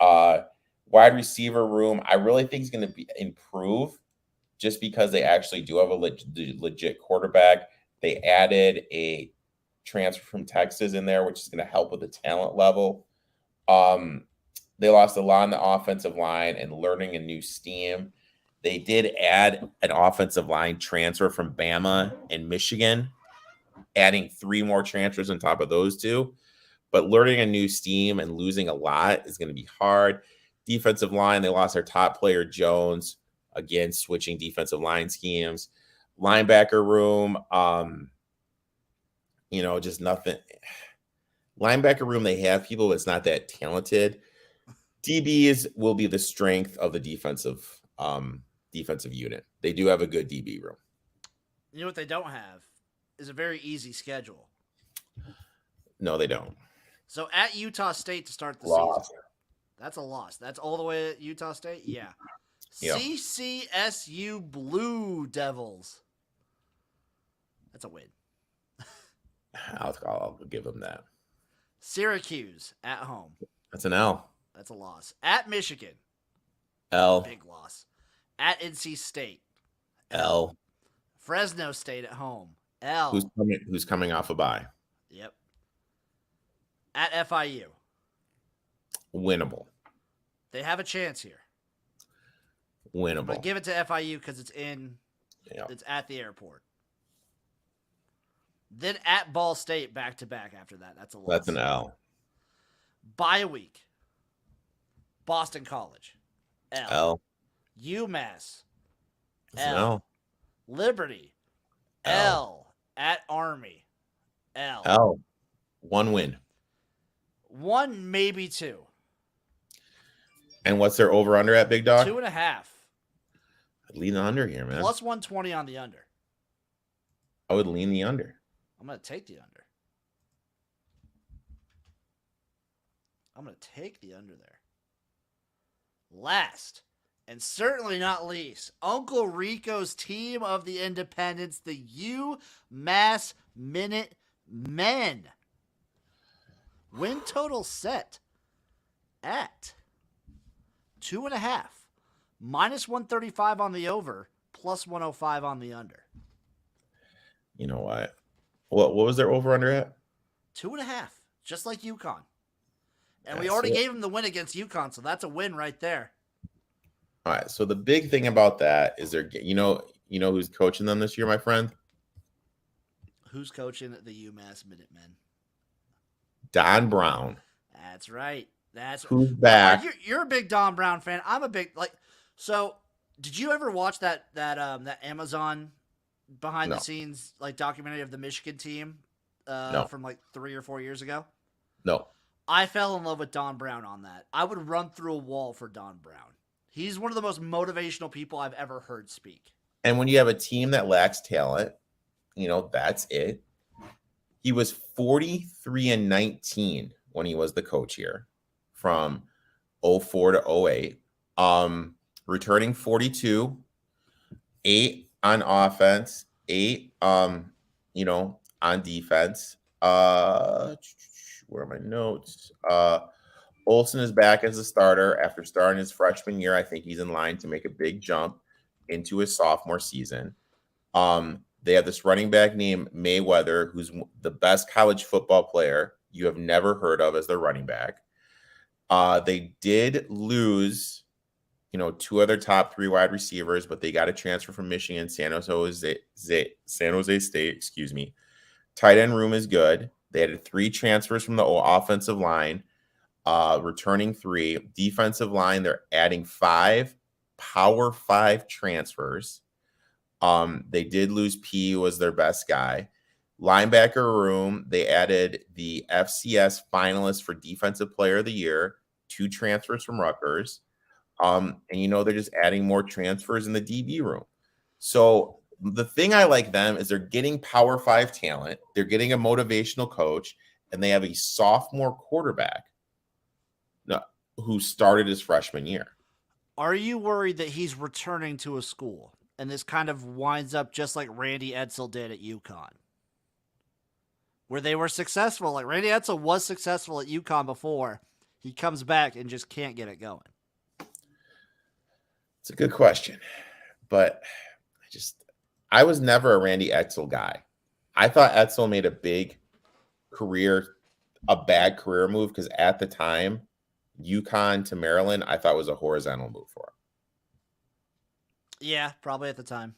Wide receiver room, I really think is going to improve just because they actually do have a legit quarterback. They added a transfer from Texas in there, which is going to help with the talent level. They lost a lot on the offensive line and learning a new scheme. They did add an offensive line transfer from Bama and Michigan, adding 3 more transfers on top of those 2. But learning a new scheme and losing a lot is going to be hard. Defensive line, they lost their top player, Jones, again, switching defensive line schemes. Linebacker room, just nothing. Linebacker room, they have people, but it's not that talented. DBs will be the strength of the defensive unit. They do have a good DB room. You know what they don't have is a very easy schedule. No, they don't. So at Utah State to start the Loss. season. That's a loss. That's all the way at Utah State? Yeah. Yep. CCSU Blue Devils. That's a win. I'll give them that. Syracuse at home. That's an L. That's a loss. At Michigan. L. Big loss. At NC State. L. Fresno State at home. L. Who's coming off a bye. Yep. At FIU. Winnable. They have a chance here. Winnable. But give it to FIU because it's it's at the airport. Then at Ball State back to back after that. That's a loss. That's an L. Bye week. Boston College. L. UMass. That's an L. Liberty. L. At Army. L. L. 1 win. 1, maybe 2. And what's their over under at Big Dog? 2.5. I'd lean the under here, man. Plus 120 on the under. I would lean the under. I'm going to take the under. I'm going to take the under there. Last, and certainly not least, Uncle Rico's team of the Independents, the UMass Minute Men. Win total set at 2.5. Minus 135 on the over, plus 105 on the under. You know what? What was their over under at? 2.5, just like UConn. And we Yeah, already gave them the win against UConn, so that's a win right there. All right. So the big thing about that is you know who's coaching them this year, my friend? Who's coaching the UMass Minutemen? Don Brown. That's right. That's who's back. You're a big Don Brown fan. I'm a big So, did you ever watch that Amazon behind the scenes documentary of the Michigan team from 3 or 4 years ago? No. I fell in love with Don Brown on that. I would run through a wall for Don Brown. He's one of the most motivational people I've ever heard speak. And when you have a team that lacks talent, that's it. He was 43-19 when he was the coach here from 04 to 08. Returning 42, 8 on offense, 8 on defense. Where are my notes? Olsen is back as a starter after starting his freshman year. I think he's in line to make a big jump into his sophomore season. They have this running back named Mayweather, who's the best college football player you have never heard of as their running back. They did lose, 2 other top 3 wide receivers, but they got a transfer from Michigan, San Jose State, excuse me. Tight end room is good. They had 3 transfers from the offensive line, returning 3. Defensive line, they're adding 5 Power 5 transfers. They did lose P, who was their best guy. Linebacker room, they added the FCS finalist for Defensive Player of the Year, 2 transfers from Rutgers. And they're just adding more transfers in the DB room. So the thing I like them is they're getting Power 5 talent, they're getting a motivational coach, and they have a sophomore quarterback who started his freshman year. Are you worried that he's returning to a school and this kind of winds up just like Randy Edsall did at UConn, where they were successful? Like Randy Edsall was successful at UConn before. He comes back and just can't get it going. It's a good question, but I was never a Randy Edsall guy. I thought Edsall made a bad career move because at the time, UConn to Maryland, I thought was a horizontal move for him. Yeah, probably at the time.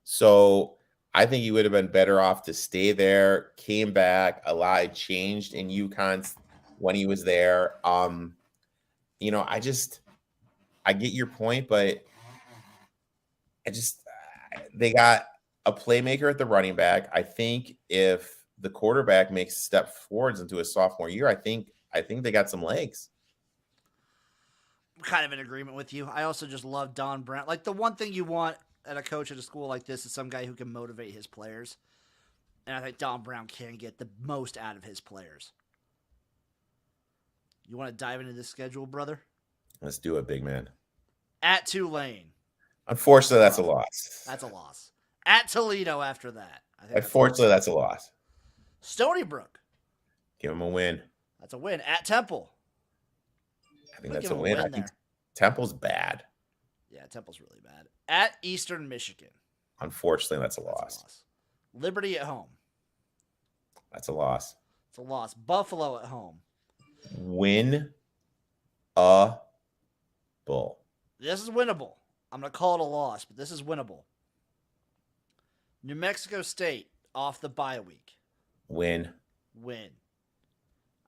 So I think he would have been better off to stay there, came back, a lot changed in UConn when he was there. I get your point, but they got a playmaker at the running back. I think if the quarterback makes step forwards into his sophomore year, I think they got some legs. I'm kind of in agreement with you. I also just love Don Brown. Like the one thing you want at a coach at a school like this is some guy who can motivate his players. And I think Don Brown can get the most out of his players. You want to dive into this schedule, brother? Let's do it, big man. At Tulane. Unfortunately, that's a loss. That's a loss. At Toledo after that. Unfortunately, that's a loss. Stony Brook. Give him a win. That's a win. At Temple. I think that's a win. I think Temple's bad. Yeah, Temple's really bad. At Eastern Michigan. Unfortunately, that's a loss. Liberty at home. That's a loss. It's a loss. Buffalo at home. Win a bull. This is winnable. I'm going to call it a loss, but this is winnable. New Mexico State off the bye week. Win.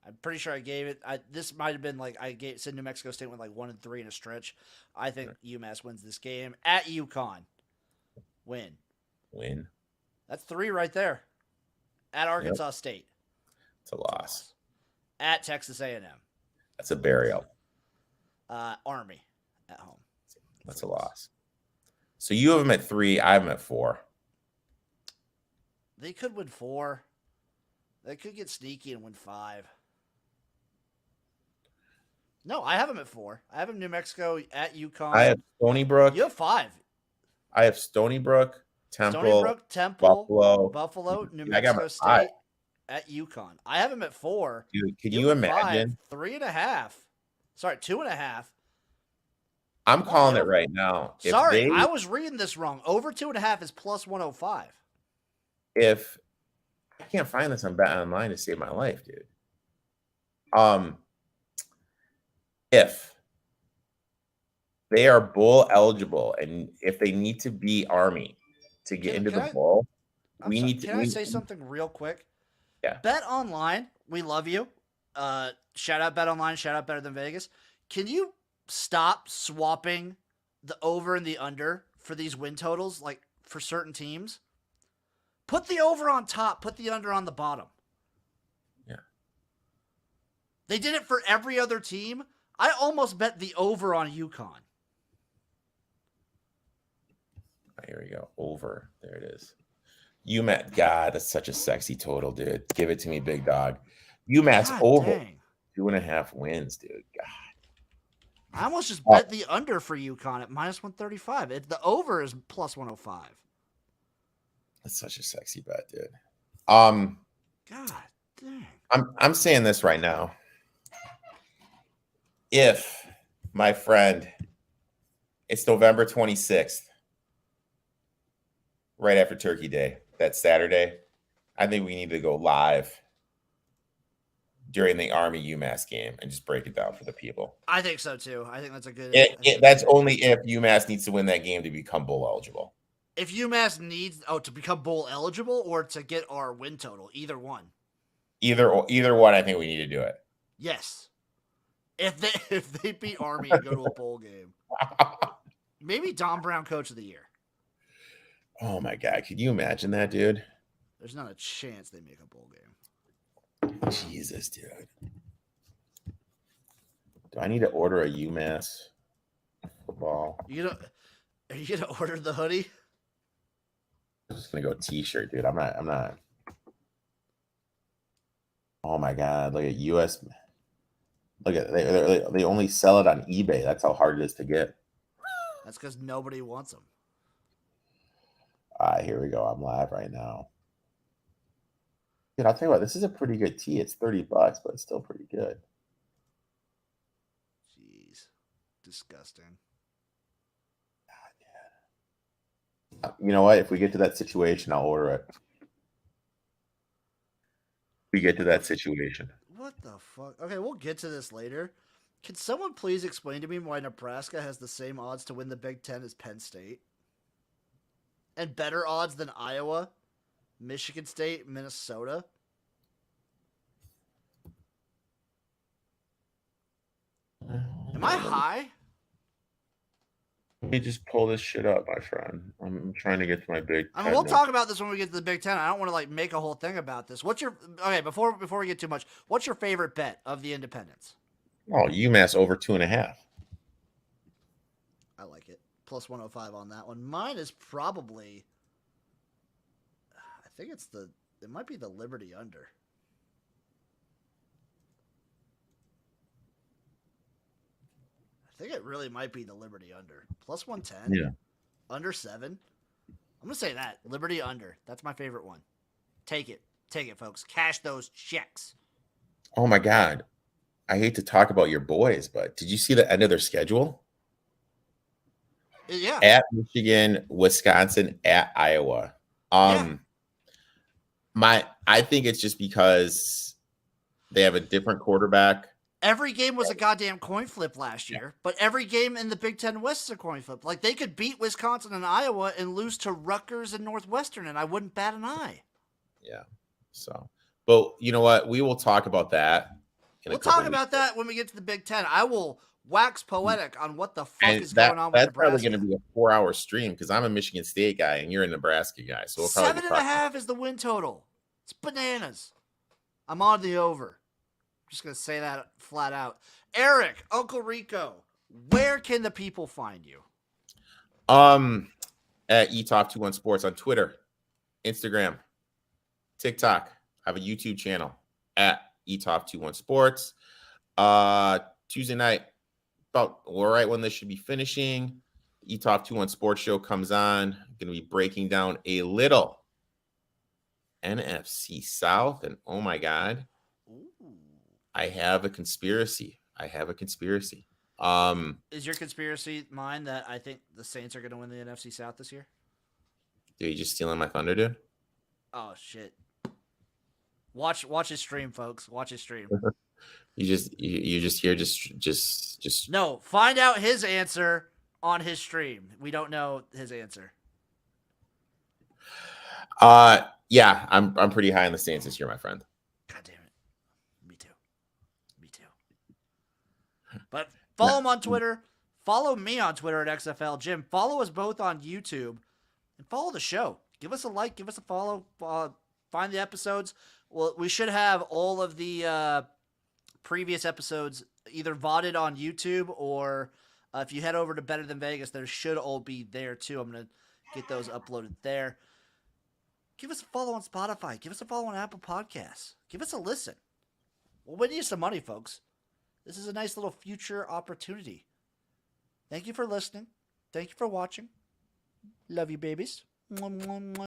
I'm pretty sure I gave it. This might have been said New Mexico State went 1-3 in a stretch. I think UMass wins this game. At UConn. Win. That's 3 right there. At Arkansas State. It's a loss. At Texas A&M. That's a burial. Army at home. That's a loss. So you have them at 3. I have them at 4. They could win 4. They could get sneaky and win 5. No, I have them at 4. I have them New Mexico at UConn. I have Stony Brook. You have 5. I have Stony Brook, Temple, Buffalo, New Mexico State. at UConn. I have him at 4. Dude, can You you have him at 5. imagine? 3.5. Sorry, 2.5. I'm Come on, calling the it over. right now. Sorry, I was reading this wrong. Over 2.5 is plus 105. If I can't find this on Bet Online to save my life, dude. If they are bowl eligible, and if they need to beat Army to get into the bowl, we need to. Can I say something real quick? Yeah. Bet Online, we love you. Shout out Bet Online. Shout out Better Than Vegas. Can you stop swapping the over and the under for these win totals, like for certain teams? Put the over on top. Put the under on the bottom. Yeah. They did it for every other team. I almost bet the over on UConn. Here we go. Over. There it is. UMass. God, that's such a sexy total, dude. Give it to me, big dog. UMass God over. dang. 2.5 wins, dude. God. I almost just bet the under for UConn at minus 135. The over is plus 105. That's such a sexy bet, dude. God dang. I'm saying this right now. If, my friend, it's November 26th, right after Turkey Day, that Saturday, I think we need to go live during the Army UMass game and just break it down for the people. I think so too. I think that's a good. That's only if UMass needs to win that game to become bowl eligible. If UMass needs to become bowl eligible or to get our win total, either one. Either one, I think we need to do it. Yes. If they beat Army and go to a bowl game, maybe Don Brown Coach of the Year. Oh my God, could you imagine that, dude? There's not a chance they make a bowl game. Jesus, dude. Do I need to order a UMass football? Are you gonna order the hoodie? I'm just gonna go t-shirt, dude. I'm not. Oh my God, look at US. Look at they only sell it on eBay. That's how hard it is to get. That's because nobody wants them. All right, here we go. I'm live right now. Dude, I'll tell you what, this is a pretty good tee. It's $30, but it's still pretty good. Jeez. Disgusting. God, yeah. You know what? If we get to that situation, I'll order it. We get to that situation. What the fuck? Okay, we'll get to this later. Can someone please explain to me why Nebraska has the same odds to win the Big Ten as Penn State? And better odds than Iowa, Michigan State, Minnesota? Am I high? Let me just pull this shit up, my friend. I'm trying to get to my Big Ten. I mean, we'll talk about this when we get to the Big Ten. I don't want to make a whole thing about this. Before we get too much, what's your favorite bet of the independents? Oh, UMass over 2.5. I like it. Plus 105 on that one. Mine is probably, I think it might be the Liberty under. I think it really might be the Liberty under. Plus 110. Yeah. Under 7. I'm going to say that. Liberty under. That's my favorite one. Take it. Take it, folks. Cash those checks. Oh my God. I hate to talk about your boys, but did you see the end of their schedule? Yeah. At Michigan, Wisconsin, at Iowa. I think it's just because they have a different quarterback. Every game was a goddamn coin flip last year, but every game in the Big Ten West is a coin flip. Like, they could beat Wisconsin and Iowa and lose to Rutgers and Northwestern, and I wouldn't bat an eye. Yeah. So, but you know what? We will talk about that. We'll talk about that when we get to the Big Ten. I will wax poetic on what the fuck is going on with That's Nebraska. probably going to be a 4-hour stream because I'm a Michigan State guy and you're a Nebraska guy. So we'll 7.5 is the win total. It's bananas. I'm on the over. I'm just going to say that flat out. Eric, Uncle Rico, where can the people find you? At eTalk21 Sports on Twitter, Instagram, TikTok. I have a YouTube channel at eTalk21 Sports. Tuesday night, about right when this should be finishing, eTalk21 Sports Show comes on. I'm going to be breaking down a little NFC South, and oh my God, Ooh. I have a conspiracy. Is your conspiracy mine that I think the Saints are going to win the NFC South this year? Dude, you just stealing my thunder, dude? Oh shit! Watch his stream, folks. Watch his stream. You just here just No, find out his answer on his stream. We don't know his answer. Yeah, I'm pretty high on the Saints this year, my friend. God damn it. Me too. But follow him on Twitter. Follow me on Twitter at XFL Jim. Follow us both on YouTube. And follow the show. Give us a like. Give us a follow. Find the episodes. Well, we should have all of the previous episodes either VODed on YouTube or if you head over to Better Than Vegas, there should all be there too. I'm going to get those uploaded there. Give us a follow on Spotify. Give us a follow on Apple Podcasts. Give us a listen. We'll win you some money, folks. This is a nice little future opportunity. Thank you for listening. Thank you for watching. Love you, babies. Mwah, mwah, mwah.